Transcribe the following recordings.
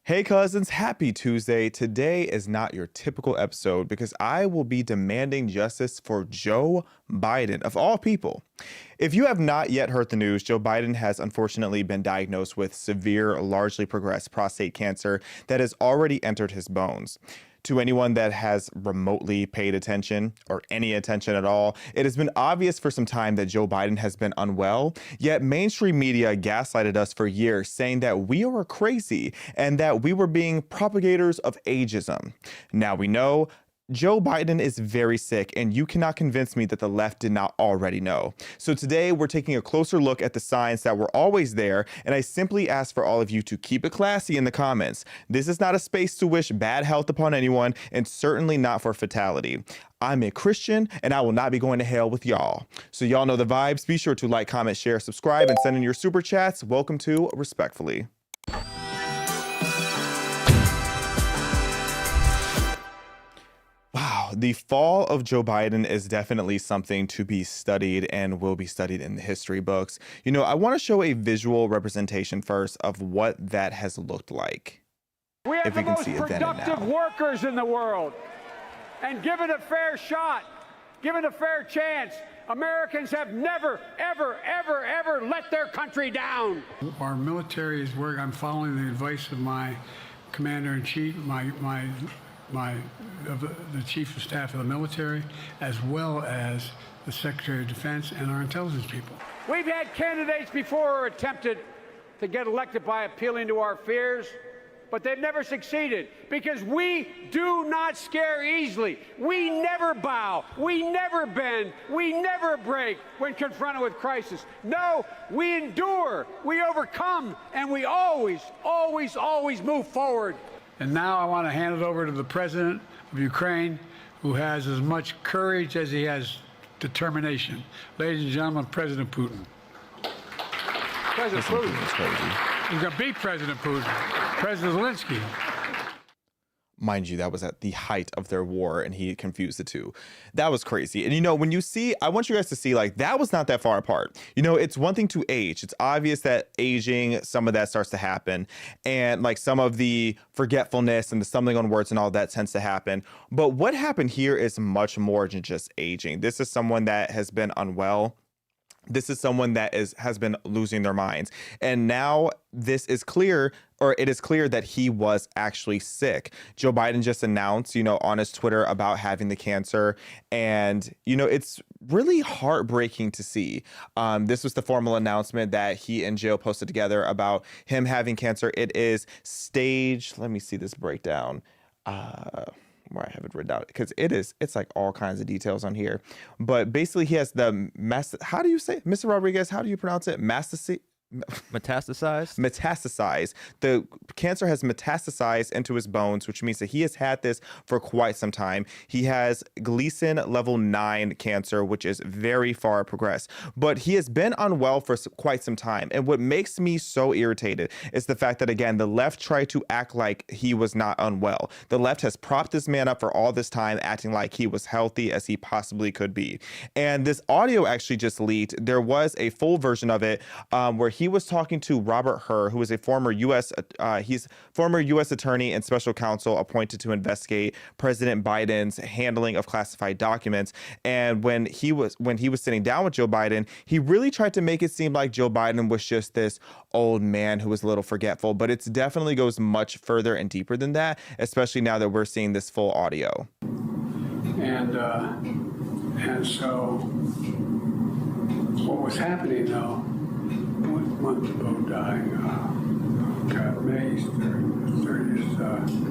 Hey cousins, happy Tuesday. Today is not your typical episode because I will be demanding justice for Joe Biden, of all people. If you have not yet heard the news, Joe Biden has unfortunately been diagnosed with severe, largely progressed prostate cancer that has already entered his bones. To anyone that has remotely paid attention or any attention at all, it has been obvious for some time that Joe Biden has been unwell, yet mainstream media gaslighted us for years, saying that we were crazy and that we were being propagators of ageism. Now we know Joe Biden is very sick, and you cannot convince me that the left did not already know. So today we're taking a closer look at the signs that were always there, and I simply ask for all of you to keep it classy in the comments. This is not a space to wish bad health upon anyone, and certainly not for fatality. I'm a Christian, and I will not be going to hell with y'all. So y'all know the vibes. Be sure to like, comment, share, subscribe, and send in your super chats. Welcome to Respectfully. Wow, the fall of Joe Biden is definitely something to be studied and will be studied in the history books. You know, I want to show a visual representation first of what that has looked like. We have the most productive workers in the world. And given a fair shot, given a fair chance, Americans have never, ever, ever, ever let their country down. Our military is working. I'm following the advice of my commander-in-chief, the chief of staff of the military, as well as the Secretary of Defense and our intelligence people. We've had candidates before who attempted to get elected by appealing to our fears, but they've never succeeded because we do not scare easily. We never bow. We never bend. We never break when confronted with crisis. No, we endure, we overcome, and we always, always, always move forward. And now I want to hand it over to the president of Ukraine, who has as much courage as he has determination. Ladies and gentlemen, President Putin. President Putin is crazy. He's going to beat President Putin. President Zelensky. Mind you, that was at the height of their war, and he confused the two. That was crazy. And, you know, when you see, I want you guys to see, like, that was not that far apart. You know, it's one thing to age. It's obvious that aging, some of that starts to happen. And, like, some of the forgetfulness and the stumbling on words and all that tends to happen. But what happened here is much more than just aging. This is someone that has been unwell. This is someone that has been losing their minds. And now this is clear, or it is clear that he was actually sick. Joe Biden just announced, you know, on his Twitter about having the cancer. And, you know, it's really heartbreaking to see. This was the formal announcement that he and Joe posted together about him having cancer. It is stage, let me see this breakdown. Where I have it written out, because it's like all kinds of details on here. But basically he has the how do you say it? Mr. Rodriguez, how do you pronounce it? Metastasized. The cancer has metastasized into his bones, which means that he has had this for quite some time. He has Gleason level 9 cancer, which is very far progressed, but he has been unwell for quite some time. And what makes me so irritated is the fact that, again, the left tried to act like he was not unwell. The left has propped this man up for all this time, acting like he was healthy as he possibly could be. And this audio actually just leaked. There was a full version of it where he was talking to Robert Hur, who is a former U.S. attorney and special counsel appointed to investigate President Biden's handling of classified documents. And when he was sitting down with Joe Biden, he really tried to make it seem like Joe Biden was just this old man who was a little forgetful. But it definitely goes much further and deeper than that, especially now that we're seeing this full audio. And so what was happening, though, 1 month ago dying, May 30th,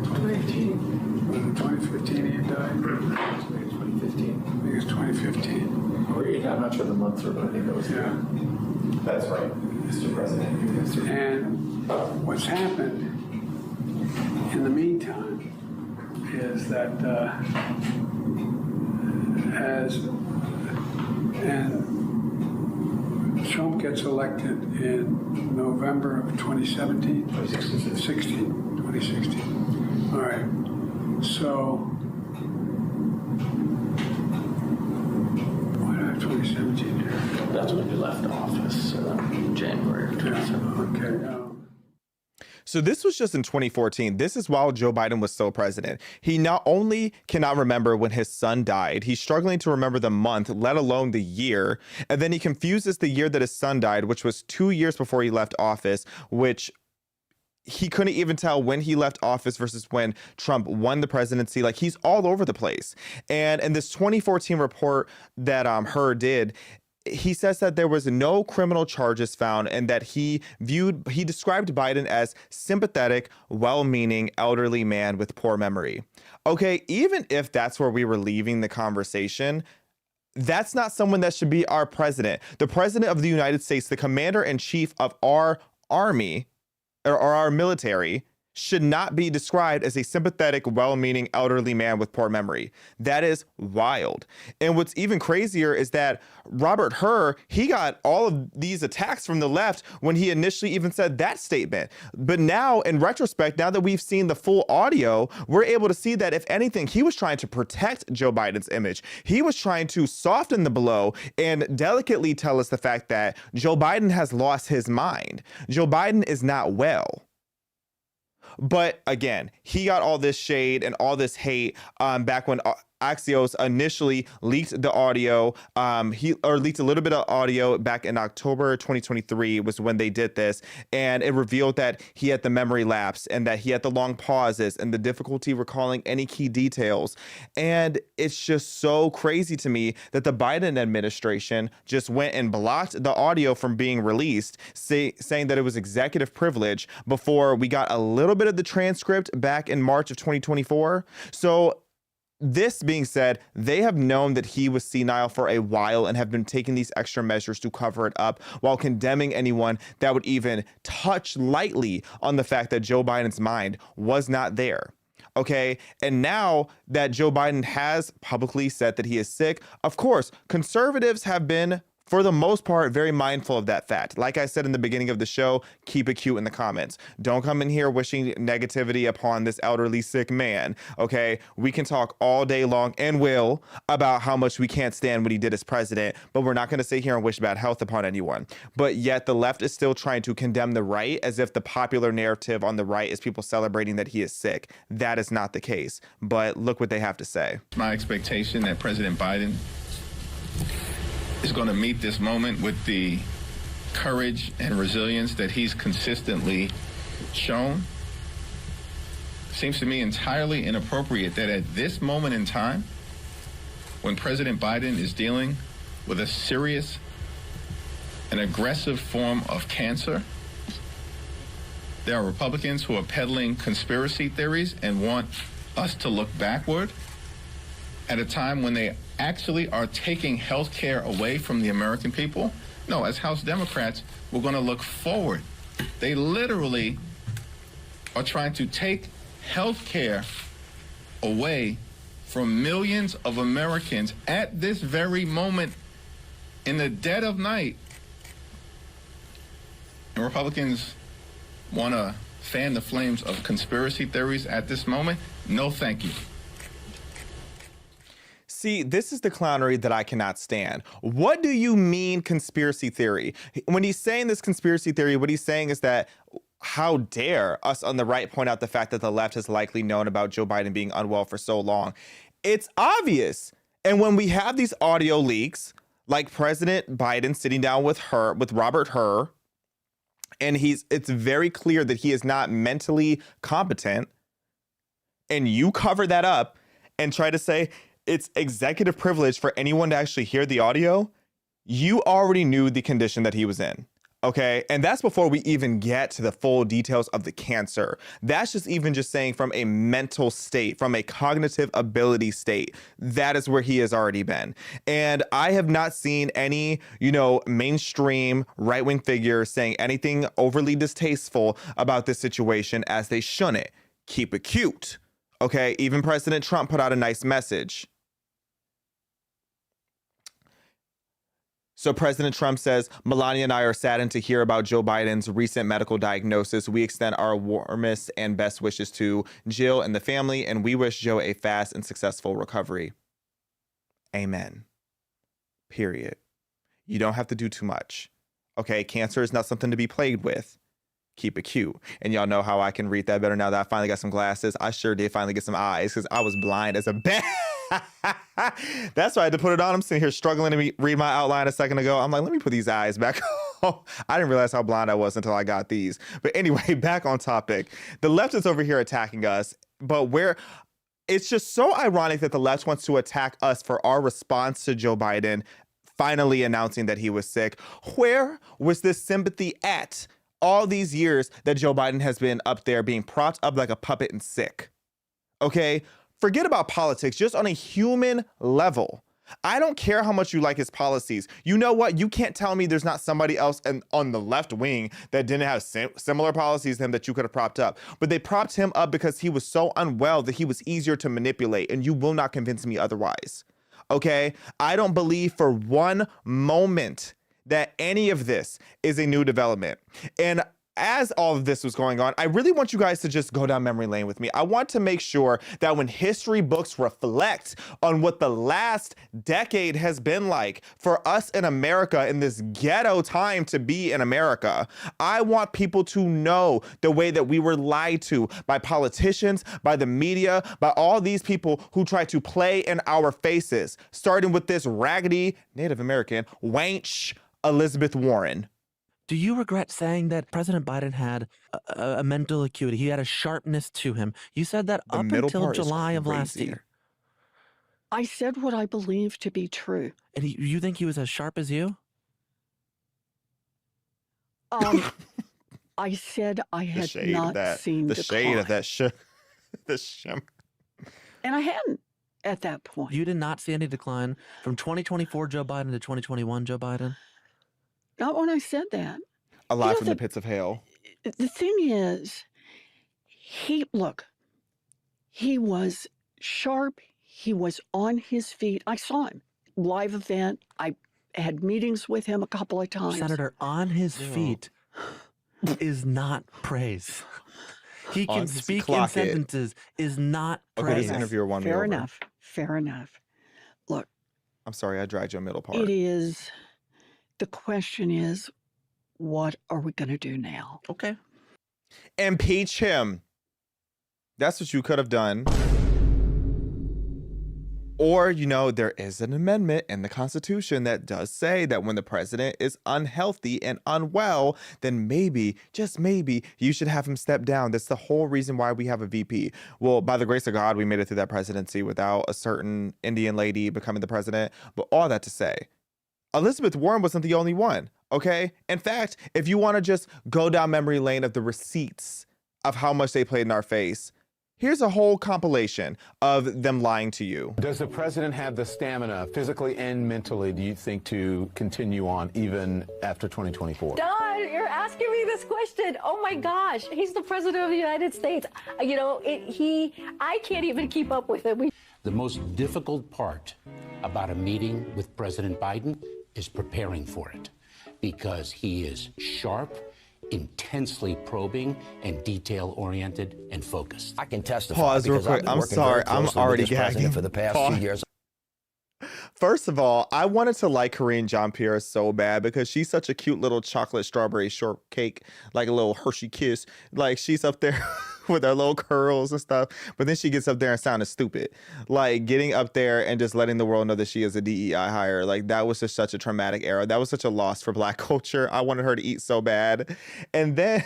2018. Was it 2015 he had died? 2015. I think it's 2015. I'm not sure the months are, but I think that was That's right, Mr. President. And what's happened in the meantime is that Trump gets elected in November of 2017? 2016. All right. So, why do I have 2017 here? That's when you left office, January of 2017. Yeah, okay. So this was just in 2014. This is while Joe Biden was still president. He not only cannot remember when his son died, he's struggling to remember the month, let alone the year. And then he confuses the year that his son died, which was 2 years before he left office, which he couldn't even tell when he left office versus when Trump won the presidency. Like, he's all over the place. And in this 2014 report that Hur did, he says that there was no criminal charges found and that he described Biden as sympathetic, well-meaning elderly man with poor memory. Okay, even if that's where we were leaving the conversation, that's not someone that should be our president. The president of the United States, the commander in chief of our army or our military, should not be described as a sympathetic, well-meaning elderly man with poor memory. That is wild. And what's even crazier is that Robert Hur, he got all of these attacks from the left when he initially even said that statement. But now, in retrospect, now that we've seen the full audio, we're able to see that, if anything, he was trying to protect Joe Biden's image. He was trying to soften the blow and delicately tell us the fact that Joe Biden has lost his mind. Joe Biden is not well. But again, he got all this shade and all this hate back when Axios initially leaked the audio. He leaked a little bit of audio back in October 2023 was when they did this. And it revealed that he had the memory lapse and that he had the long pauses and the difficulty recalling any key details. And it's just so crazy to me that the Biden administration just went and blocked the audio from being released, saying that it was executive privilege before we got a little bit of the transcript back in March of 2024. So this being said, they have known that he was senile for a while and have been taking these extra measures to cover it up while condemning anyone that would even touch lightly on the fact that Joe Biden's mind was not there. Okay, and now that Joe Biden has publicly said that he is sick, of course, conservatives have been, for the most part, very mindful of that fact. Like I said in the beginning of the show, keep it cute in the comments. Don't come in here wishing negativity upon this elderly sick man, okay? We can talk all day long and will about how much we can't stand what he did as president, but we're not going to sit here and wish bad health upon anyone. But yet the left is still trying to condemn the right as if the popular narrative on the right is people celebrating that he is sick. That is not the case. But look what they have to say. My expectation that President Biden is going to meet this moment with the courage and resilience that he's consistently shown. Seems to me entirely inappropriate that at this moment in time, when President Biden is dealing with a serious and aggressive form of cancer, there are Republicans who are peddling conspiracy theories and want us to look backward at a time when they actually are taking health care away from the American people. No, as House Democrats, we're going to look forward. They literally are trying to take health care away from millions of Americans at this very moment in the dead of night. And Republicans want to fan the flames of conspiracy theories at this moment? No, thank you. See, this is the clownery that I cannot stand. What do you mean conspiracy theory? When he's saying this conspiracy theory, what he's saying is that how dare us on the right point out the fact that the left has likely known about Joe Biden being unwell for so long. It's obvious. And when we have these audio leaks, like President Biden sitting down with Robert Hur, and it's very clear that he is not mentally competent, and you cover that up and try to say it's executive privilege for anyone to actually hear the audio, you already knew the condition that he was in. Okay, and that's before we even get to the full details of the cancer. That's just saying from a mental state, from a cognitive ability state, that is where he has already been. And I have not seen any, mainstream right-wing figures saying anything overly distasteful about this situation, as they shouldn't. Keep it cute. Okay, even President Trump put out a nice message. So President Trump says, Melania and I are saddened to hear about Joe Biden's recent medical diagnosis. We extend our warmest and best wishes to Jill and the family, and we wish Joe a fast and successful recovery. Amen. Period. You don't have to do too much. Okay, cancer is not something to be played with. keep it cute. And y'all know how I can read that better now that I finally got some glasses. I sure did finally get some eyes because I was blind as a bat. That's why I had to put it on. I'm sitting here struggling to read my outline a second ago. I'm like, let me put these eyes back on. I didn't realize how blind I was until I got these. But anyway, back on topic. The left is over here attacking us, but it's just so ironic that the left wants to attack us for our response to Joe Biden finally announcing that he was sick. Where was this sympathy at all these years that Joe Biden has been up there being propped up like a puppet and sick? Okay? Forget about politics, just on a human level. I don't care how much you like his policies. You know what? You can't tell me there's not somebody else on the left wing that didn't have similar policies to him that you could have propped up. But they propped him up because he was so unwell that he was easier to manipulate, and you will not convince me otherwise. Okay? I don't believe for one moment that any of this is a new development. And as all of this was going on, I really want you guys to just go down memory lane with me. I want to make sure that when history books reflect on what the last decade has been like for us in America, in this ghetto time to be in America, I want people to know the way that we were lied to by politicians, by the media, by all these people who try to play in our faces, starting with this raggedy Native American wench, Elizabeth Warren. Do you regret saying that President Biden had a mental acuity? He had a sharpness to him. You said that up until July of last year. I said what I believe to be true. And you think he was as sharp as you? I said I had not seen the decline. shade of that shit. And I hadn't at that point. You did not see any decline from 2024 Joe Biden to 2021 Joe Biden? Not when I said that. Alive from the pits of hell. The thing is, he was sharp. He was on his feet. I saw him. Live event. I had meetings with him a couple of times. Senator, on his feet is not praise. He can speak in sentences, is not praise. Okay, this interviewer won me over. Fair enough. Look. I'm sorry, I dragged your middle part. It is. The question is, what are we going to do now? Okay. Impeach him. That's what you could have done. Or, there is an amendment in the Constitution that does say that when the president is unhealthy and unwell, then maybe, just maybe, you should have him step down. That's the whole reason why we have a VP. Well, by the grace of God, we made it through that presidency without a certain Indian lady becoming the president. But all that to say, Elizabeth Warren wasn't the only one, okay? In fact, if you want to just go down memory lane of the receipts of how much they played in our face, here's a whole compilation of them lying to you. Does the president have the stamina, physically and mentally, do you think, to continue on even after 2024? Don, you're asking me this question. Oh my gosh, he's the president of the United States. I can't even keep up with it. The most difficult part about a meeting with President Biden is preparing for it, because he is sharp, intensely probing, and detail-oriented and focused. I can testify. Pause real quick. I'm sorry. I'm already gagging for the past few years. First of all, I wanted to like Karine Jean-Pierre so bad because she's such a cute little chocolate strawberry shortcake, like a little Hershey kiss. Like, she's up there with her little curls and stuff. But then she gets up there and sounded stupid. Like, getting up there and just letting the world know that she is a DEI hire. Like, that was just such a traumatic era. That was such a loss for Black culture. I wanted her to eat so bad. And then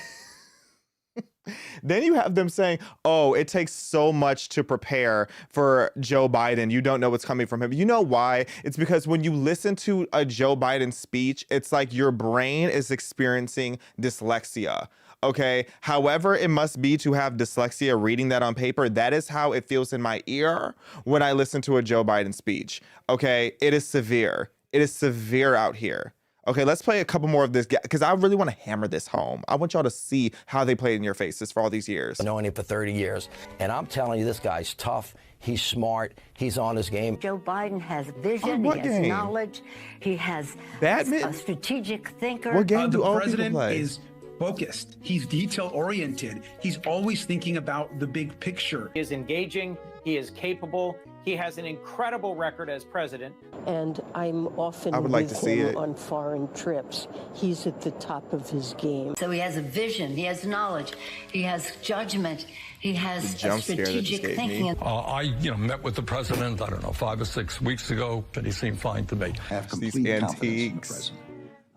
then you have them saying, oh, it takes so much to prepare for Joe Biden. You don't know what's coming from him. You know why? It's because when you listen to a Joe Biden speech, it's like your brain is experiencing dyslexia. Okay. However, it must be to have dyslexia reading that on paper. That is how it feels in my ear when I listen to a Joe Biden speech. Okay. It is severe. It is severe out here. Okay, let's play a couple more of this because I really want to hammer this home. I want y'all to see how they played in your faces for all these years. Knowing him for 30 years. And I'm telling you, this guy's tough. He's smart. He's on his game. Joe Biden has vision. He has knowledge. He has a strategic thinker. What game do all people play? The president is focused. He's detail-oriented. He's always thinking about the big picture. He is engaging. He is capable. He has an incredible record as president. And I'm often with him on foreign trips. He's at the top of his game. So he has a vision, he has knowledge, he has judgment, he has a strategic thinking. I met with the president, I don't know, 5 or 6 weeks ago, and he seemed fine to me. I have complete confidence in the president.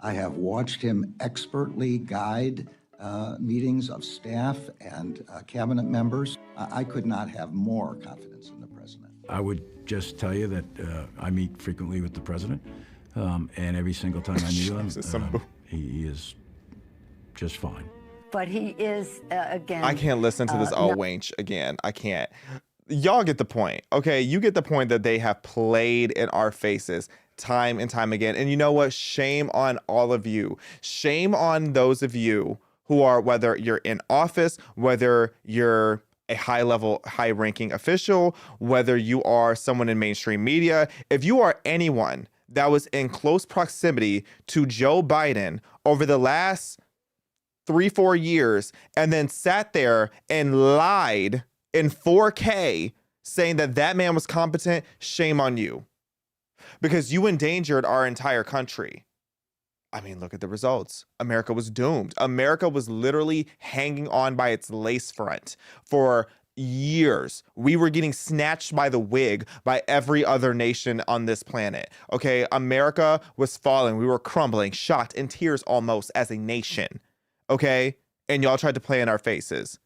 I have watched him expertly guide meetings of staff and cabinet members. I could not have more confidence in the president. I would just tell you that I meet frequently with the president, and every single time I meet him, he is just fine. But he is, again... I can't listen to this wench again. I can't. Y'all get the point, okay? You get the point that they have played in our faces time and time again. And you know what? Shame on all of you. Shame on those of you who are, whether you're in office, whether you're a high-ranking official, whether you are someone in mainstream media, if you are anyone that was in close proximity to Joe Biden over the last 3-4 years and then sat there and lied in 4K saying that that man was competent, shame on you. Because you endangered our entire country. I mean, look at the results. America was doomed. America was literally hanging on by its lace front for years. We were getting snatched by the wig by every other nation on this planet. Okay, America was falling. We were crumbling, shocked in tears almost as a nation. Okay, and y'all tried to play in our faces.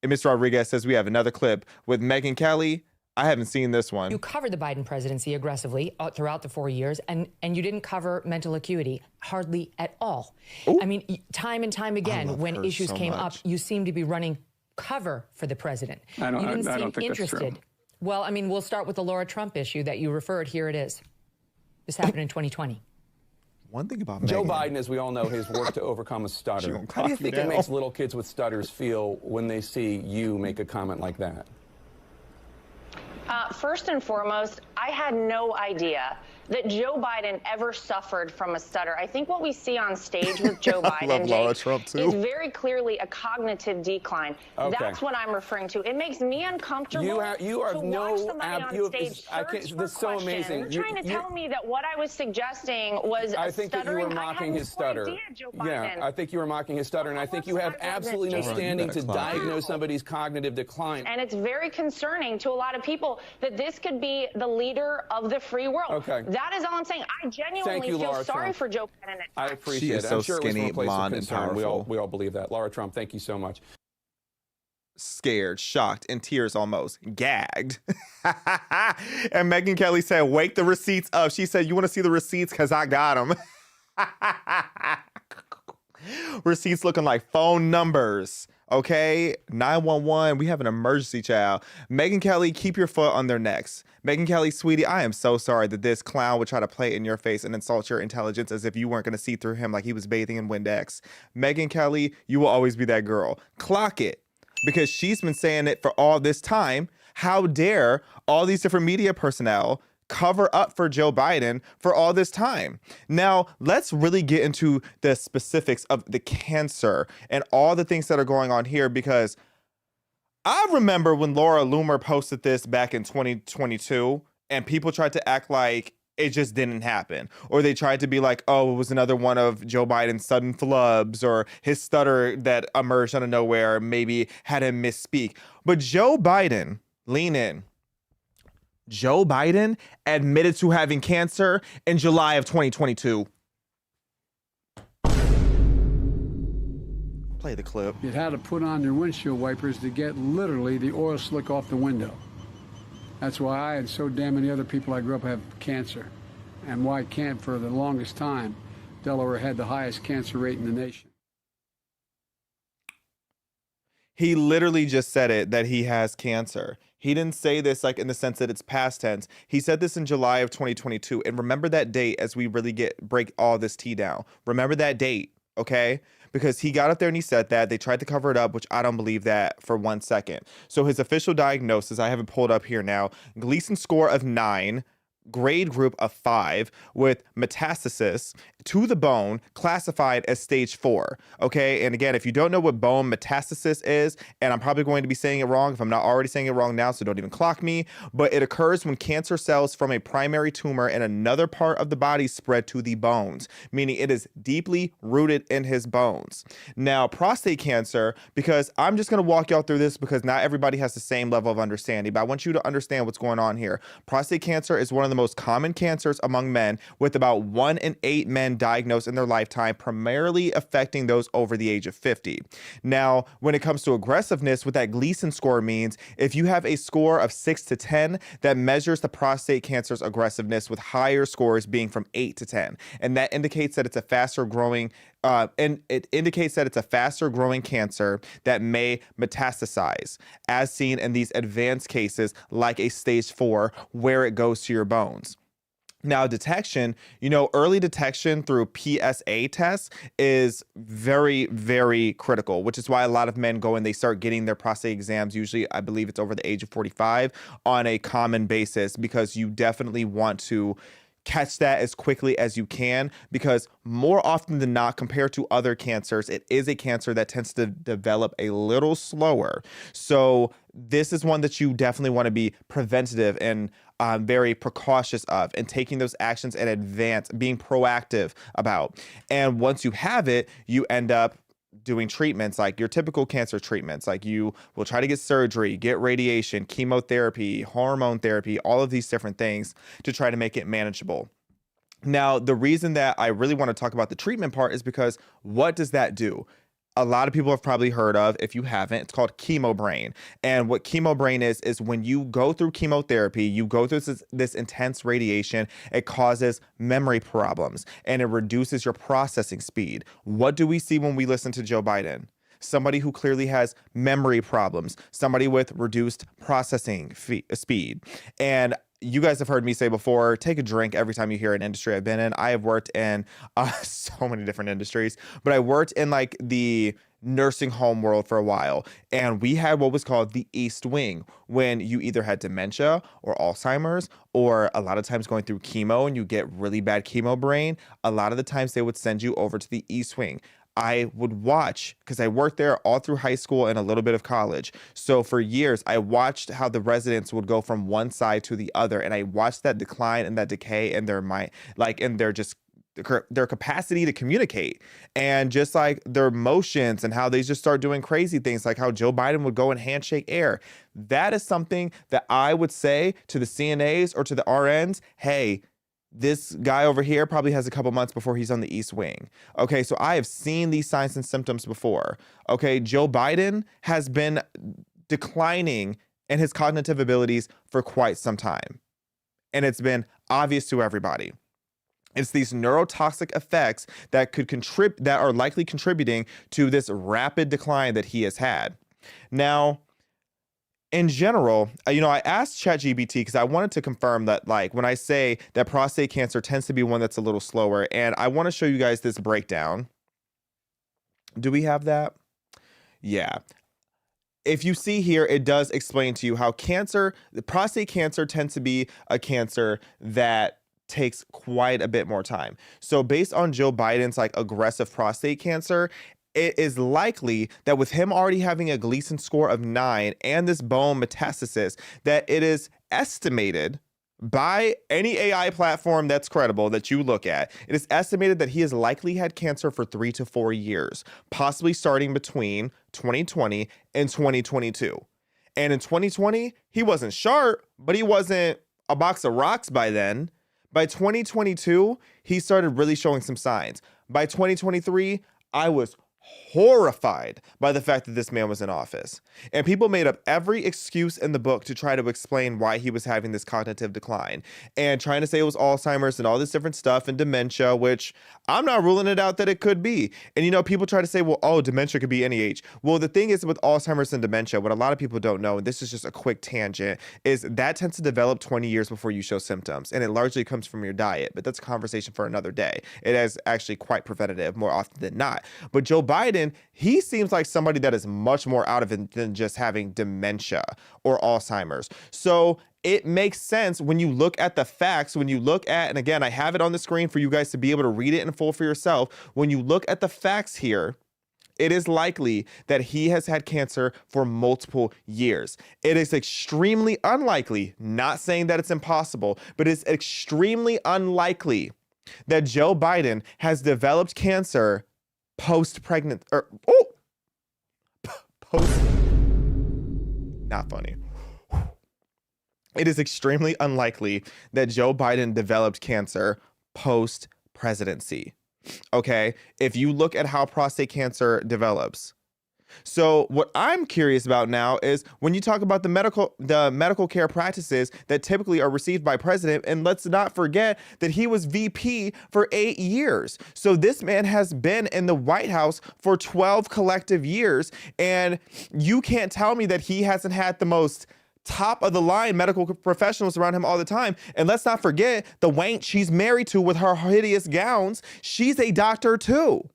And Mr. Rodriguez says we have another clip with Megyn Kelly. I haven't seen this one. You covered the Biden presidency aggressively throughout the 4 years, and you didn't cover mental acuity hardly at all. Ooh. I mean, time and time again, when issues came up, you seem to be running cover for the president. I don't you didn't seem think interested. That's true. Well, I mean, we'll start with the Laura Trump issue that you referred. Here it is. This happened in 2020. One thing about Joe Megyn, Biden, as we all know, has worked to overcome a stutter. How do you think it makes little kids with stutters feel when they see you make a comment like that? First and foremost, I had no idea that Joe Biden ever suffered from a stutter. I think what we see on stage with Joe Biden is very clearly a cognitive decline. Okay. That's what I'm referring to. It makes me uncomfortable you are to no watch somebody on stage this is so amazing. You're trying to tell me that what I was suggesting was I think that you were mocking his stutter. Yeah, I think you were mocking his stutter, and I think you have absolutely no standing to diagnose somebody's cognitive decline. And it's very concerning to a lot of people that this could be the leader of the free world. Okay. That is all I'm saying. I genuinely feel sorry for Joe Biden. I appreciate she is it. so I'm sure skinny, it was from a place blonde, of and concern. powerful. We all believe that. Laura Trump, thank you so much. Scared, shocked, in tears almost, gagged. And Megyn Kelly said, wake the receipts up. She said, you want to see the receipts? Because I got them. Receipts looking like phone numbers. Okay, 911, we have an emergency, child. Megyn Kelly, keep your foot on their necks. Megyn Kelly, sweetie, I am so sorry that this clown would try to play in your face and insult your intelligence as if you weren't going to see through him like he was bathing in Windex. Megyn Kelly, you will always be that girl. Clock it, because she's been saying it for all this time. How dare all these different media personnel cover up for Joe Biden for all this time? Now, let's really get into the specifics of the cancer and all the things that are going on here, because I remember when Laura Loomer posted this back in 2022 and people tried to act like it just didn't happen, or they tried to be like, oh, it was another one of Joe Biden's sudden flubs or his stutter that emerged out of nowhere, maybe had him misspeak. But Joe Biden, lean in. Joe Biden admitted to having cancer in July of 2022. Play the clip. You had to put on your windshield wipers to get literally the oil slick off the window. That's why I and so damn many other people I grew up have cancer. And why can't, for the longest time, Delaware had the highest cancer rate in the nation. He literally just said it, that he has cancer. He didn't say this like in the sense that it's past tense. He said this in July of 2022. And remember that date as we really break all this tea down. Remember that date, okay? Because he got up there and he said that. They tried to cover it up, which I don't believe that for 1 second. So his official diagnosis, I have it pulled up here now, Gleason score of 9, grade group of 5 with metastasis to the bone classified as stage 4. Okay. And again, if you don't know what bone metastasis is, and I'm probably going to be saying it wrong if I'm not already saying it wrong now, so don't even clock me, but it occurs when cancer cells from a primary tumor in another part of the body spread to the bones, meaning it is deeply rooted in his bones. Now, prostate cancer, because I'm just going to walk y'all through this because not everybody has the same level of understanding, but I want you to understand what's going on here. Prostate cancer is one of the most common cancers among men, with about 1 in 8 men diagnosed in their lifetime, primarily affecting those over the age of 50. Now, when it comes to aggressiveness, what that Gleason score means, if you have a score of 6 to 10, that measures the prostate cancer's aggressiveness, with higher scores being from 8 to 10. And that indicates that it's a faster growing cancer that may metastasize, as seen in these advanced cases like a stage 4, where it goes to your bones. Now, detection, early detection through PSA tests is very, very critical, which is why a lot of men go and they start getting their prostate exams. Usually, I believe it's over the age of 45 on a common basis, because you definitely want to catch that as quickly as you can, because more often than not, compared to other cancers, it is a cancer that tends to develop a little slower. So this is one that you definitely want to be preventative and very precautious of, and taking those actions in advance, being proactive about. And once you have it, you end up doing treatments like your typical cancer treatments, like you will try to get surgery, get radiation, chemotherapy, hormone therapy, all of these different things to try to make it manageable. Now, the reason that I really want to talk about the treatment part is because what does that do? A lot of people have probably heard of, if you haven't, it's called chemo brain. And what chemo brain is when you go through chemotherapy, you go through this intense radiation, it causes memory problems and it reduces your processing speed. What do we see when we listen to Joe Biden? Somebody who clearly has memory problems, somebody with reduced processing speed. And you guys have heard me say before, take a drink every time you hear an industry I've been in. I have worked in so many different industries, but I worked in like the nursing home world for a while. And we had what was called the East Wing, when you either had dementia or Alzheimer's, or a lot of times going through chemo and you get really bad chemo brain. A lot of the times they would send you over to the East Wing. I would watch, because I worked there all through high school and a little bit of college. So for years, I watched how the residents would go from one side to the other. And I watched that decline and that decay in their mind, like in their capacity to communicate, and just like their motions, and how they just start doing crazy things, like how Joe Biden would go and handshake air. That is something that I would say to the CNAs or to the RNs, hey, this guy over here probably has a couple months before he's on the East Wing. Okay, so I have seen these signs and symptoms before. Okay, Joe Biden has been declining in his cognitive abilities for quite some time. And it's been obvious to everybody. It's these neurotoxic effects that that are likely contributing to this rapid decline that he has had. Now, in general, I asked ChatGPT because I wanted to confirm that, like, when I say that prostate cancer tends to be one that's a little slower, and I want to show you guys this breakdown. Do we have that? Yeah. If you see here, it does explain to you how prostate cancer tends to be a cancer that takes quite a bit more time. So based on Joe Biden's like aggressive prostate cancer, it is likely that with him already having a Gleason score of 9 and this bone metastasis, that it is estimated by any AI platform that's credible that you look at, it is estimated that he has likely had cancer for 3 to 4 years, possibly starting between 2020 and 2022. And in 2020, he wasn't sharp, but he wasn't a box of rocks by then. By 2022, he started really showing some signs. By 2023, I was horrified by the fact that this man was in office. And people made up every excuse in the book to try to explain why he was having this cognitive decline, and trying to say it was Alzheimer's and all this different stuff and dementia, which I'm not ruling it out that it could be. And people try to say, well, oh, dementia could be any age. Well, the thing is with Alzheimer's and dementia, what a lot of people don't know, and this is just a quick tangent, is that tends to develop 20 years before you show symptoms. And it largely comes from your diet, but that's a conversation for another day. It is actually quite preventative more often than not. But Joe Biden Biden, he seems like somebody that is much more out of it than just having dementia or Alzheimer's. So it makes sense when you look at the facts, when you look at, and again, I have it on the screen for you guys to be able to read it in full for yourself. When you look at the facts here, it is likely that he has had cancer for multiple years. It is extremely unlikely, not saying that it's impossible, but it's extremely unlikely that Joe Biden has developed cancer post-pregnant, or, not funny. It is extremely unlikely that Joe Biden developed cancer post-presidency. Okay, if you look at how prostate cancer develops. So what I'm curious about now is when you talk about the medical care practices that typically are received by president, and let's not forget that he was VP for 8 years. So this man has been in the White House for 12 collective years, and you can't tell me that he hasn't had the most top of the line medical professionals around him all the time. And let's not forget the wank she's married to with her hideous gowns. She's a doctor too.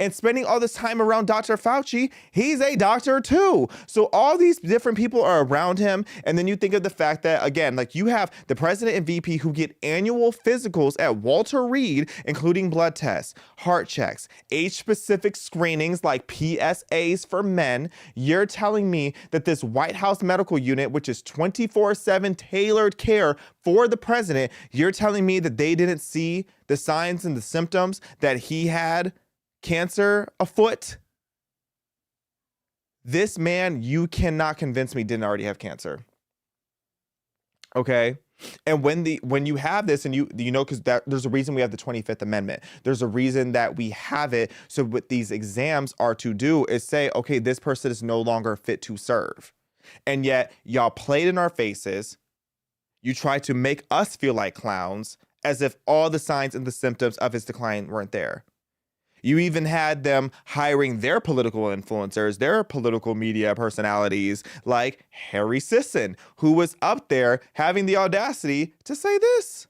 And spending all this time around Dr. Fauci, he's a doctor too. So all these different people are around him. And then you think of the fact that, again, like you have the president and VP who get annual physicals at Walter Reed, including blood tests, heart checks, age-specific screenings like PSAs for men. You're telling me that this White House medical unit, which is 24/7 tailored care for the president, you're telling me that they didn't see the signs and the symptoms that he had cancer afoot? This man, you cannot convince me, didn't already have cancer. Okay? And when you have this, and you know, because there's a reason we have the 25th Amendment. There's a reason that we have it. So what these exams are to do is say, okay, this person is no longer fit to serve. And yet y'all played in our faces. You tried to make us feel like clowns, as if all the signs and the symptoms of his decline weren't there. You even had them hiring their political influencers, their political media personalities, like Harry Sisson, who was up there having the audacity to say this.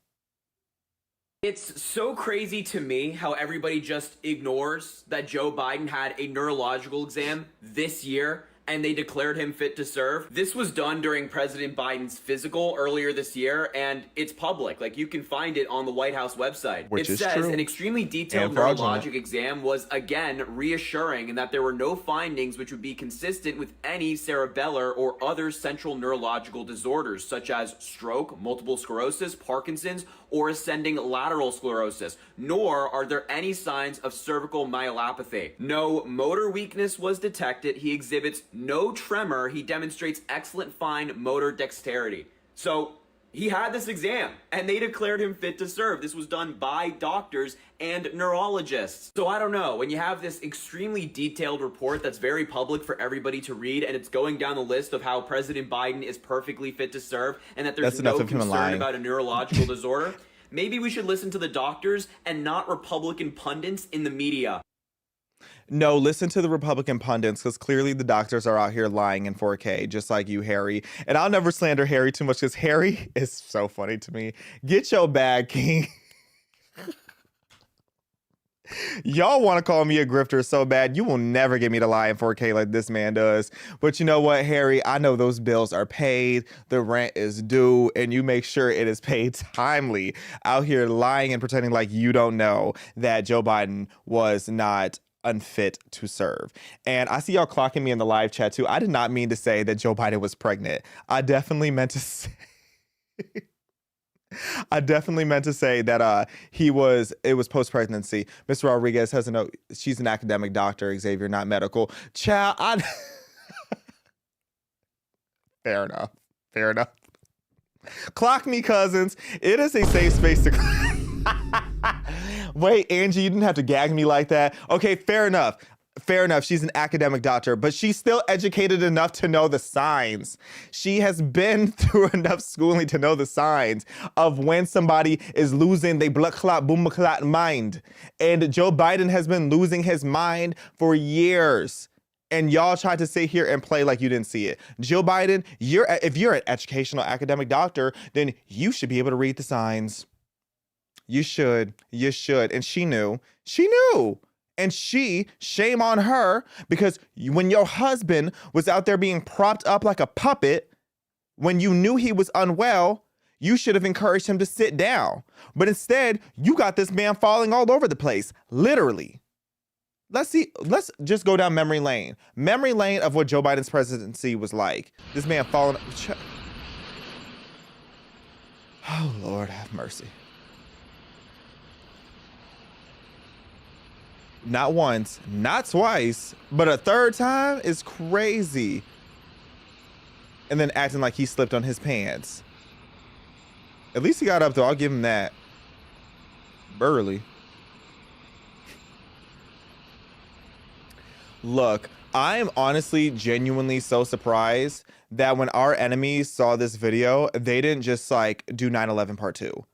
It's so crazy to me how everybody just ignores that Joe Biden had a neurological exam this year and they declared him fit to serve. This was done during President Biden's physical earlier this year, and it's public. Like, you can find it on the White House website. Which it is true. An extremely detailed neurologic exam was, again, reassuring, and that there were no findings which would be consistent with any cerebellar or other central neurological disorders, such as stroke, multiple sclerosis, Parkinson's, or ascending lateral sclerosis, nor are there any signs of cervical myelopathy. No motor weakness was detected. He exhibits no tremor. He demonstrates excellent fine motor dexterity. So he had this exam and they declared him fit to serve. This was done by doctors and neurologists. So I don't know, when you have this extremely detailed report that's very public for everybody to read, and it's going down the list of how President Biden is perfectly fit to serve and that there's no concern about a neurological disorder, maybe we should listen to the doctors and not Republican pundits in the media. No, listen to the Republican pundits, because clearly the doctors are out here lying in 4K, just like you, Harry. And I'll never slander Harry too much, because Harry is so funny to me. Get your bag, King. Y'all want to call me a grifter so bad, you will never get me to lie in 4K like this man does. But you know what, Harry? I know those bills are paid, the rent is due, and you make sure it is paid timely. Out here lying and pretending like you don't know that Joe Biden was not unfit to serve. And I see y'all clocking me in the live chat too. I did not mean to say that Joe Biden was pregnant. I definitely meant to say that it was post-pregnancy. Ms. Rodriguez has a note. She's an academic doctor, Xavier, not medical. Child, fair enough. Clock me, cousins. It is a safe space to Wait, Angie, you didn't have to gag me like that. Okay, fair enough. She's an academic doctor, but she's still educated enough to know the signs. She has been through enough schooling to know the signs of when somebody is losing their blood clot, boom clot mind. And Joe Biden has been losing his mind for years. And y'all tried to sit here and play like you didn't see it. Joe Biden, if you're an educational academic doctor, then you should be able to read the signs. You should. And she knew. And shame on her, because when your husband was out there being propped up like a puppet, when you knew he was unwell, you should have encouraged him to sit down. But instead, you got this man falling all over the place, literally. Let's just go down memory lane. Memory lane of what Joe Biden's presidency was like. This man falling. Oh, Lord, have mercy. Not once, not twice, but a third time is crazy. And then acting like he slipped on his pants. At least he got up, though. I'll give him that. Burly. Look, I am honestly, genuinely so surprised that when our enemies saw this video, they didn't just like do 9/11 part 2.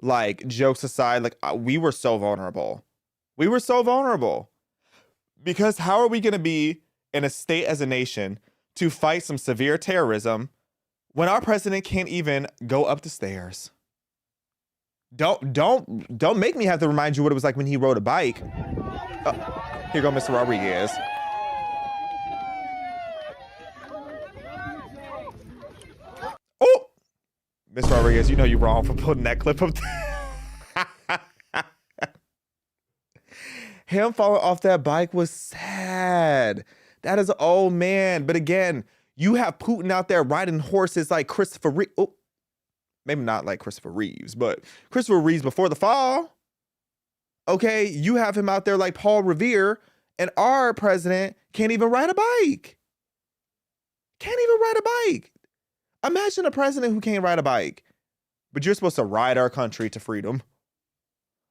Like, jokes aside, like we were so vulnerable. We were so vulnerable. Because how are we going to be in a state as a nation to fight some severe terrorism when our president can't even go up the stairs? Don't make me have to remind you what it was like when he rode a bike. Here go Mr. Rodriguez. Oh, Mr. Rodriguez, you know you're wrong for putting that clip up there. Him falling off that bike was sad. That is an old man. But again, you have Putin out there riding horses like Christopher Reeves. Oh, maybe not like Christopher Reeves, but Christopher Reeves before the fall. Okay, you have him out there like Paul Revere, and our president can't even ride a bike. Can't even ride a bike. Imagine a president who can't ride a bike, but you're supposed to ride our country to freedom.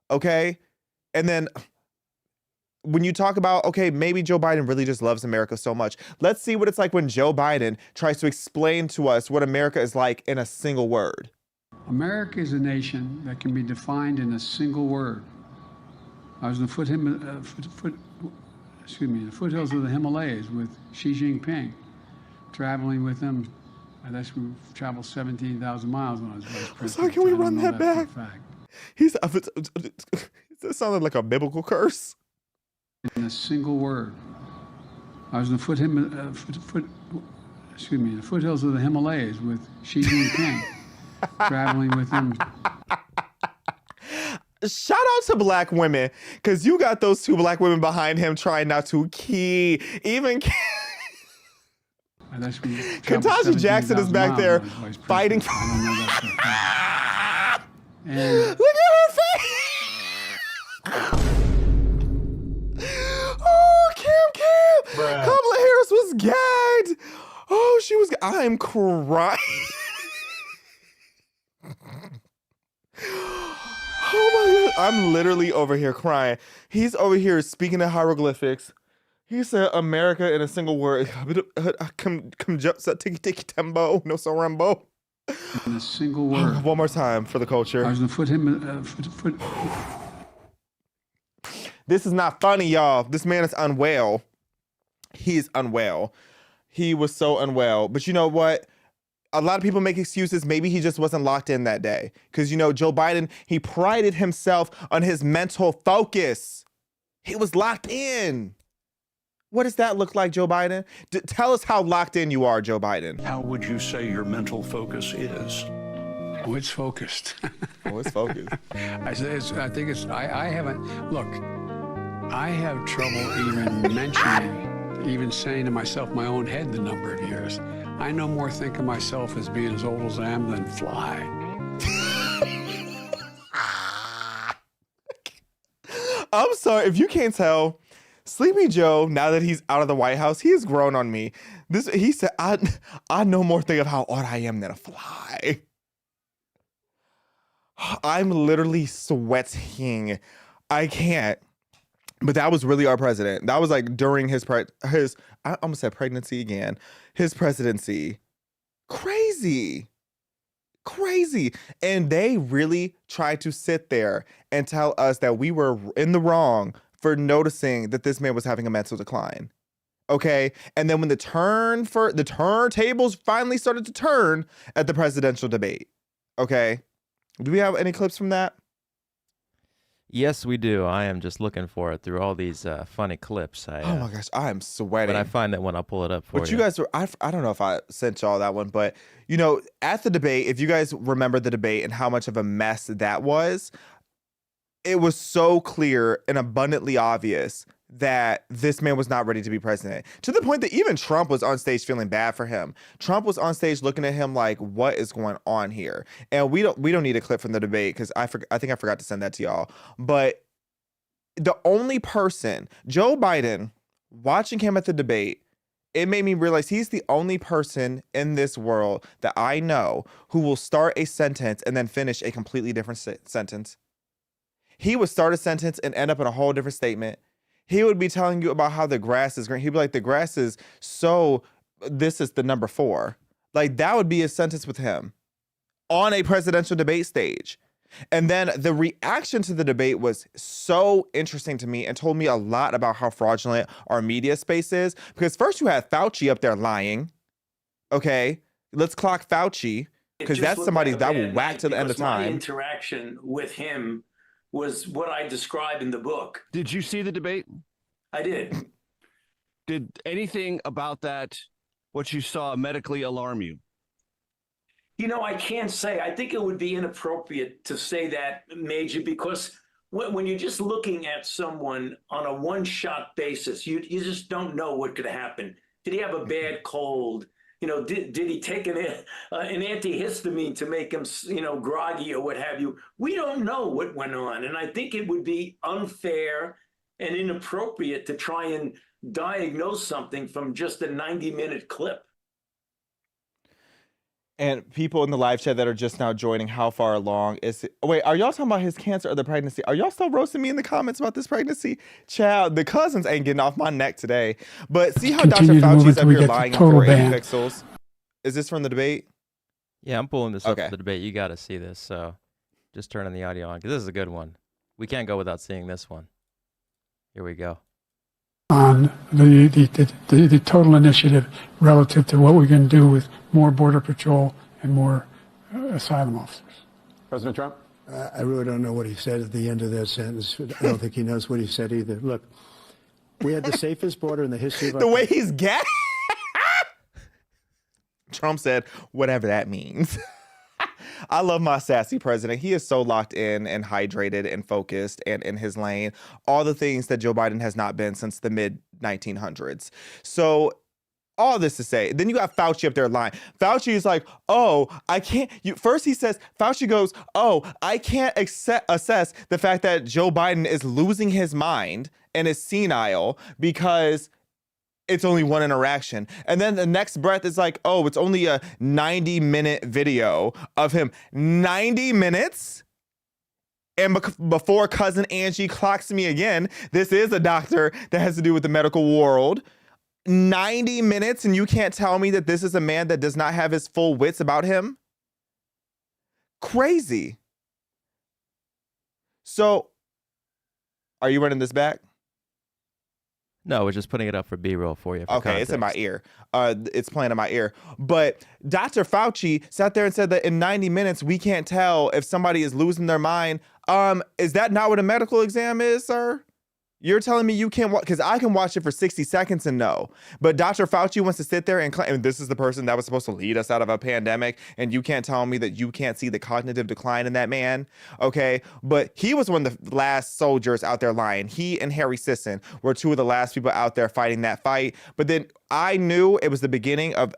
Okay? And then when you talk about, okay, maybe Joe Biden really just loves America so much. Let's see what it's like when Joe Biden tries to explain to us what America is like in a single word. America is a nation that can be defined in a single word. I was in the foothills of the Himalayas with Xi Jinping, traveling with him. I guess we traveled 17,000 miles when I was vice president. Sorry, can we run that back? That sounded like a biblical curse. In a single word. I was in the foothills of the Himalayas with Xi Jinping, traveling with him. Shout out to black women, because you got those two black women behind him trying not to key. Even Ketanji Jackson is back there fighting. Look at her face. Oh, Kim. Kamala Harris was gagged. Oh, she was. I am crying. Oh my God. I'm literally over here crying. He's over here speaking in hieroglyphics. He said America in a single word. Come tiki tembo, no so Rambo. In a single word. One more time for the culture. I was in the This is not funny, y'all. This man is unwell. He is unwell. He was so unwell. But you know what? A lot of people make excuses. Maybe he just wasn't locked in that day. Because, you know, Joe Biden, he prided himself on his mental focus. He was locked in. What does that look like, Joe Biden? Tell us how locked in you are, Joe Biden. How would you say your mental focus is? Oh, it's focused. Oh, it's focused. I have trouble even saying to myself my own head the number of years. I no more think of myself as being as old as I am than fly. I'm sorry, if you can't tell, Sleepy Joe, now that he's out of the White House, he has grown on me. He said, I no more think of how old I am than a fly. I'm literally sweating. I can't. But that was really our president. That was like during his I almost said pregnancy again. His presidency. Crazy. And they really tried to sit there and tell us that we were in the wrong for noticing that this man was having a mental decline. Okay? And then when the turntables finally started to turn at the presidential debate. Okay? Do we have any clips from that? Yes, we do. I am just looking for it through all these funny clips. Oh my gosh, I am sweating. But I find that when I pull it up for you guys were, I don't know if I sent y'all that one, but at the debate, if you guys remember the debate and how much of a mess that was, it was so clear and abundantly obvious that this man was not ready to be president, to the point that even Trump was on stage feeling bad for him. Trump was on stage looking at him like, what is going on here? And we don't need a clip from the debate because I think I forgot to send that to y'all. But the only person, Joe Biden, watching him at the debate, it made me realize he's the only person in this world that I know who will start a sentence and then finish a completely different sentence. He would start a sentence and end up in a whole different statement. He would be telling you about how the grass is green. He'd be like, the grass is so, this is the number 4. Like, that would be a sentence with him on a presidential debate stage. And then the reaction to the debate was so interesting to me and told me a lot about how fraudulent our media space is. Because first you had Fauci up there lying. Okay, let's clock Fauci, because that's somebody that will whack to the end of time. My interaction with him was what I described in the book. Did you see the debate? I did. Did anything about that, what you saw, medically alarm you? I can't say. I think it would be inappropriate to say that, Major, because when you're just looking at someone on a one-shot basis, you just don't know what could happen. Did he have a bad cold? Did he take an antihistamine to make him, groggy or what have you? We don't know what went on. And I think it would be unfair and inappropriate to try and diagnose something from just a 90-minute clip. And people in the live chat that are just now joining, how far along is it? Wait, are y'all talking about his cancer or the pregnancy? Are y'all still roasting me in the comments about this pregnancy? Child, the cousins ain't getting off my neck today. But see how Dr. Fauci's up here lying for 8 pixels? Is this from the debate? Yeah, I'm pulling this up for the debate. You got to see this. So just turning the audio on, because this is a good one. We can't go without seeing this one. Here we go. On the total initiative relative to what we're going to do with more Border Patrol and more asylum officers. President Trump? I really don't know what he said at the end of that sentence. I don't think he knows what he said either. Look, we had the safest border in the history of our the way he's gagged. Trump said, whatever that means. I love my sassy president. He is so locked in and hydrated and focused and in his lane. All the things that Joe Biden has not been since the mid-1900s. So all this to say, then you got Fauci up there lying. Fauci is like, oh, I can't. First he says, Fauci goes, oh, I can't assess the fact that Joe Biden is losing his mind and is senile because it's only one interaction. And then the next breath is like, oh, it's only a 90-minute video of him. 90 minutes? And before cousin Angie clocks me again, this is a doctor that has to do with the medical world. 90 minutes and you can't tell me that this is a man that does not have his full wits about him? Crazy. So, are you running this back? No, we're just putting it up for B-roll for you. For okay, context. It's in my ear. It's playing in my ear. But Dr. Fauci sat there and said that in 90 minutes, we can't tell if somebody is losing their mind. Is that not what a medical exam is, sir? You're telling me you can't watch, because I can watch it for 60 seconds and know. But Dr. Fauci wants to sit there and claim this is the person that was supposed to lead us out of a pandemic, and you can't tell me that you can't see the cognitive decline in that man, okay? But he was one of the last soldiers out there lying. He and Harry Sisson were two of the last people out there fighting that fight. But then I knew it was the beginning of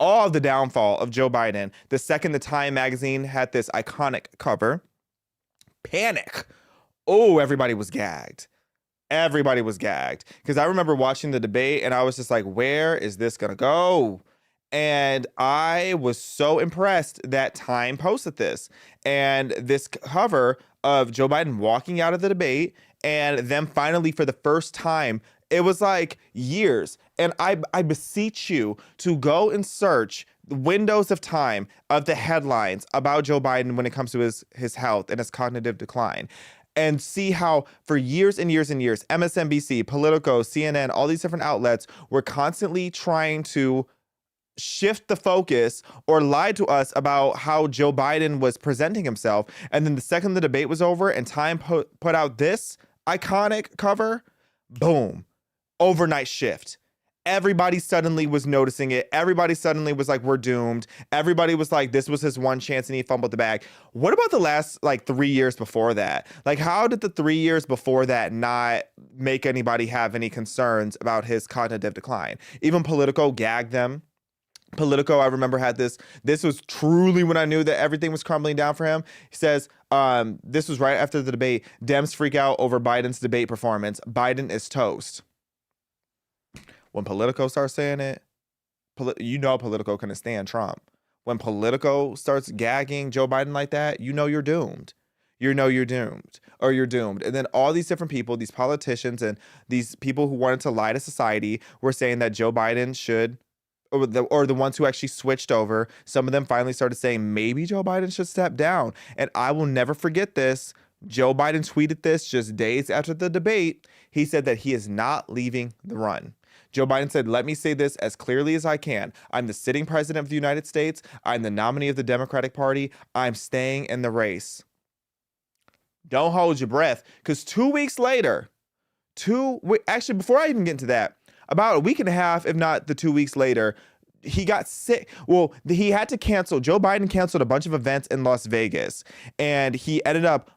all of the downfall of Joe Biden. The second the Time magazine had this iconic cover, panic. Oh, everybody was gagged. Everybody was gagged, because I remember watching the debate and I was just like, where is this going to go? And I was so impressed that Time posted this, and this cover of Joe Biden walking out of the debate and then finally for the first time, it was like years. And I beseech you to go and search the windows of Time of the headlines about Joe Biden when it comes to his health and his cognitive decline. And see how for years and years and years, MSNBC, Politico, CNN, all these different outlets were constantly trying to shift the focus or lie to us about how Joe Biden was presenting himself. And then the second the debate was over and Time put out this iconic cover, boom, overnight shift. Everybody suddenly was noticing it. Everybody suddenly was like, we're doomed. Everybody was like, this was his one chance and he fumbled the bag. What about the last 3 years before that? Like, how did the 3 years before that not make anybody have any concerns about his cognitive decline? Even Politico gagged them. Politico, I remember, had this was truly when I knew that everything was crumbling down for him. He says, this was right after the debate. Dems freak out over Biden's debate performance. Biden is toast. When Politico starts saying it, Politico couldn't stand Trump. When Politico starts gagging Joe Biden like that, you're doomed. You're doomed. And then all these different people, these politicians and these people who wanted to lie to society were saying that Joe Biden should, or the ones who actually switched over, some of them finally started saying maybe Joe Biden should step down. And I will never forget this. Joe Biden tweeted this just days after the debate. He said that he is not leaving the run. Joe Biden said, let me say this as clearly as I can. I'm the sitting president of the United States. I'm the nominee of the Democratic Party. I'm staying in the race. Don't hold your breath, because 2 weeks later, actually, before I even get into that, about a week and a half, if not the 2 weeks later, he got sick. Well, he had to cancel. Joe Biden canceled a bunch of events in Las Vegas, and he ended up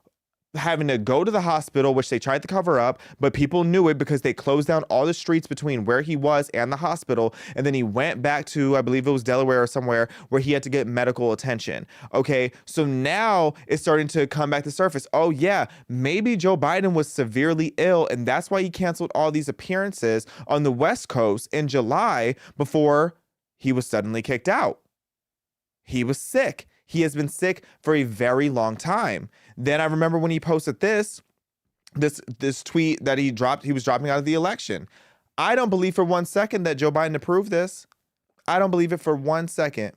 having to go to the hospital, which they tried to cover up, but people knew it because they closed down all the streets between where he was and the hospital. And then he went back to, I believe it was Delaware or somewhere, where he had to get medical attention. Okay, so now it's starting to come back to surface. Oh yeah, maybe Joe Biden was severely ill, and that's why he canceled all these appearances on the West Coast in July before he was suddenly kicked out. He was sick. He has been sick for a very long time. Then I remember when he posted this tweet that he was dropping out of the election. I don't believe for 1 second that Joe Biden approved this. I don't believe it for 1 second.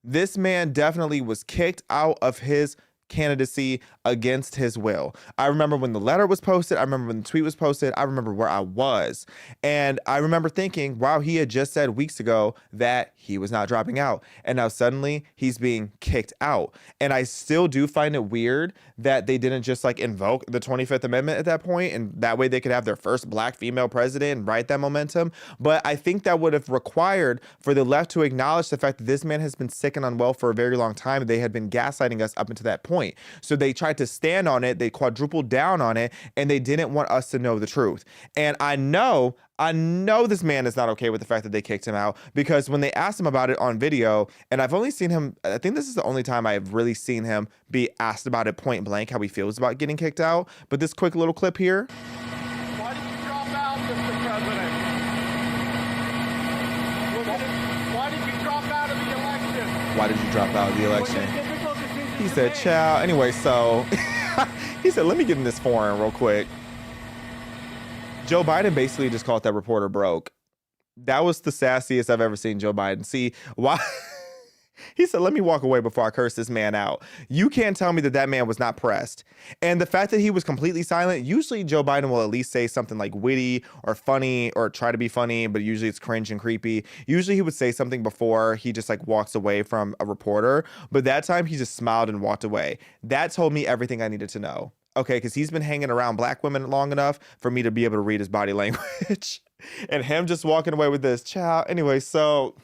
This man definitely was kicked out of his candidacy against his will. I remember when the letter was posted. I remember when the tweet was posted. I remember where I was. And I remember thinking, wow, he had just said weeks ago that he was not dropping out. And now suddenly he's being kicked out. And I still do find it weird that they didn't just invoke the 25th Amendment at that point, and that way they could have their first black female president and ride that momentum. But I think that would have required for the left to acknowledge the fact that this man has been sick and unwell for a very long time. They had been gaslighting us up until that point. So they tried to stand on it, they quadrupled down on it, and they didn't want us to know the truth. And I know this man is not okay with the fact that they kicked him out, because when they asked him about it on video, and I've only seen him, I think this is the only time I've really seen him be asked about it point blank, how he feels about getting kicked out. But this quick little clip here. Why did you drop out, Mr. President? Why did you drop out of the election? Why did you drop out of the election? He said, ciao. Anyway, so he said, let me get in this foreign real quick. Joe Biden basically just called that reporter broke. That was the sassiest I've ever seen Joe Biden. See, why? He said, let me walk away before I curse this man out. You can't tell me that man was not pressed. And the fact that he was completely silent, usually Joe Biden will at least say something like witty or funny or try to be funny, but usually it's cringe and creepy. Usually he would say something before he just walks away from a reporter. But that time he just smiled and walked away. That told me everything I needed to know. Okay, because he's been hanging around black women long enough for me to be able to read his body language. And him just walking away with this, ciao. Anyway, so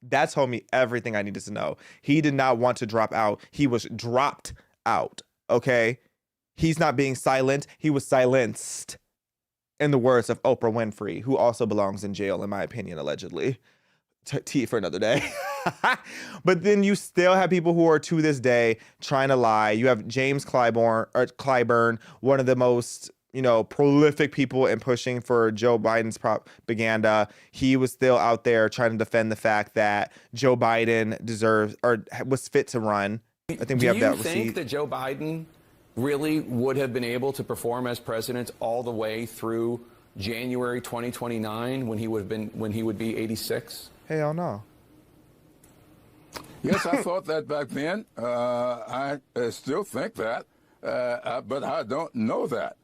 that told me everything I needed to know. He did not want to drop out. He was dropped out, okay? He's not being silent. He was silenced, in the words of Oprah Winfrey, who also belongs in jail, in my opinion, allegedly. Tea for another day. But then you still have people who are to this day trying to lie. You have James Clyburn, one of the most prolific people in pushing for Joe Biden's propaganda. He was still out there trying to defend the fact that Joe Biden deserves or was fit to run. I think we have that receipt. Do you think that Joe Biden really would have been able to perform as president all the way through January 2029 when he would be 86? Hell no. Yes, I thought that back then. I still think that, but I don't know that.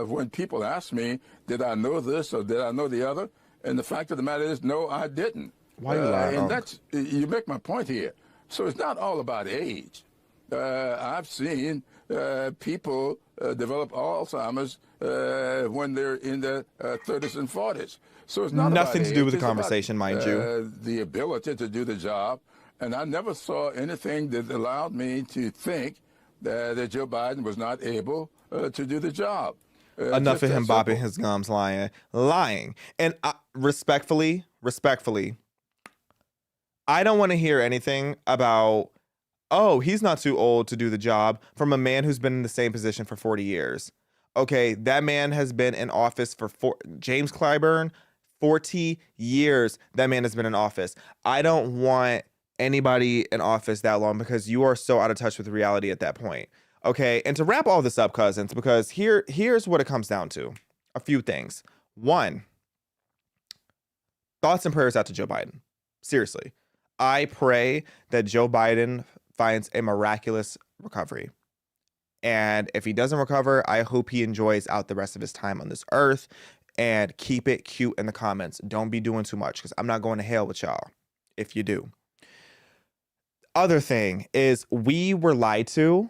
When people ask me, did I know this or did I know the other? And the fact of the matter is, no, I didn't. Why are you lying? And that's, you make my point here. So it's not all about age. I've seen people develop Alzheimer's when they're in their 30s and 40s. So it's not nothing about to do age. with the It's conversation, about, mind you. The ability to do the job. And I never saw anything that allowed me to think that Joe Biden was not able to do the job. Enough of him bopping his gums, lying. And respectfully, I don't want to hear anything about, oh, he's not too old to do the job from a man who's been in the same position for 40 years. Okay, that man has been in office for James Clyburn, 40 years that man has been in office. I don't want anybody in office that long because you are so out of touch with reality at that point. Okay, and to wrap all this up, cousins, because here's what it comes down to. A few things. One, thoughts and prayers out to Joe Biden. Seriously. I pray that Joe Biden finds a miraculous recovery. And if he doesn't recover, I hope he enjoys out the rest of his time on this earth. And keep it cute in the comments. Don't be doing too much because I'm not going to hell with y'all if you do. Other thing is we were lied to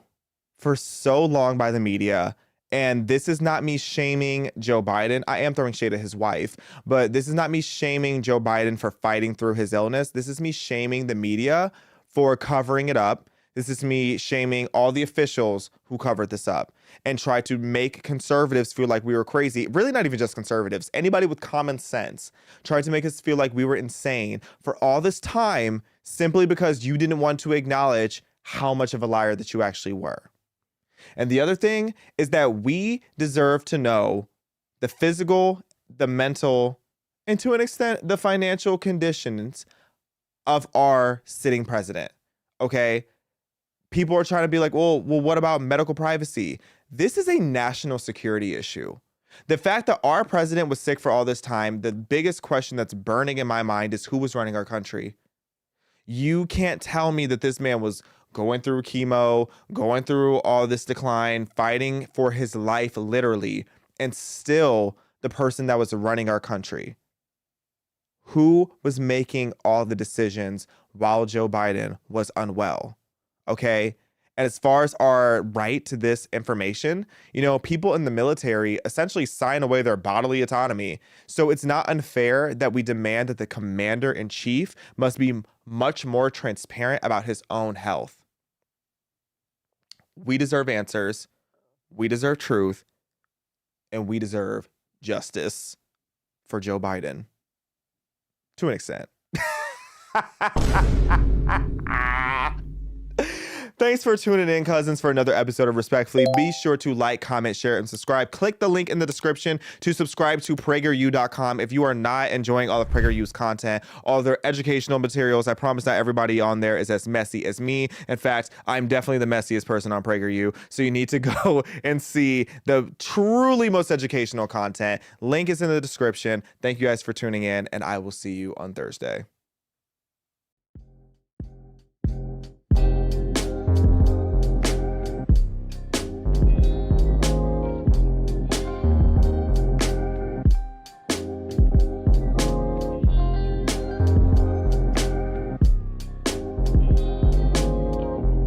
for so long by the media. And this is not me shaming Joe Biden. I am throwing shade at his wife, but this is not me shaming Joe Biden for fighting through his illness. This is me shaming the media for covering it up. This is me shaming all the officials who covered this up and tried to make conservatives feel like we were crazy. Really not even just conservatives. Anybody with common sense tried to make us feel like we were insane for all this time simply because you didn't want to acknowledge how much of a liar that you actually were. And the other thing is that we deserve to know the physical, the mental, and to an extent, the financial conditions of our sitting president. Okay? People are trying to be like, well, what about medical privacy? This is a national security issue. The fact that our president was sick for all this time, the biggest question that's burning in my mind is who was running our country. You can't tell me that this man was going through chemo, going through all this decline, fighting for his life literally, and still the person that was running our country. Who was making all the decisions while Joe Biden was unwell? Okay. And as far as our right to this information, people in the military essentially sign away their bodily autonomy. So it's not unfair that we demand that the commander-in-chief must be much more transparent about his own health. We deserve answers. We deserve truth. And we deserve justice for Joe Biden. To an extent. Thanks for tuning in, cousins, for another episode of Respectfully. Be sure to like, comment, share, and subscribe. Click the link in the description to subscribe to PragerU.com if you are not enjoying all of PragerU's content, all their educational materials. I promise not everybody on there is as messy as me. In fact, I'm definitely the messiest person on PragerU, so you need to go and see the truly most educational content. Link is in the description. Thank you guys for tuning in, and I will see you on Thursday.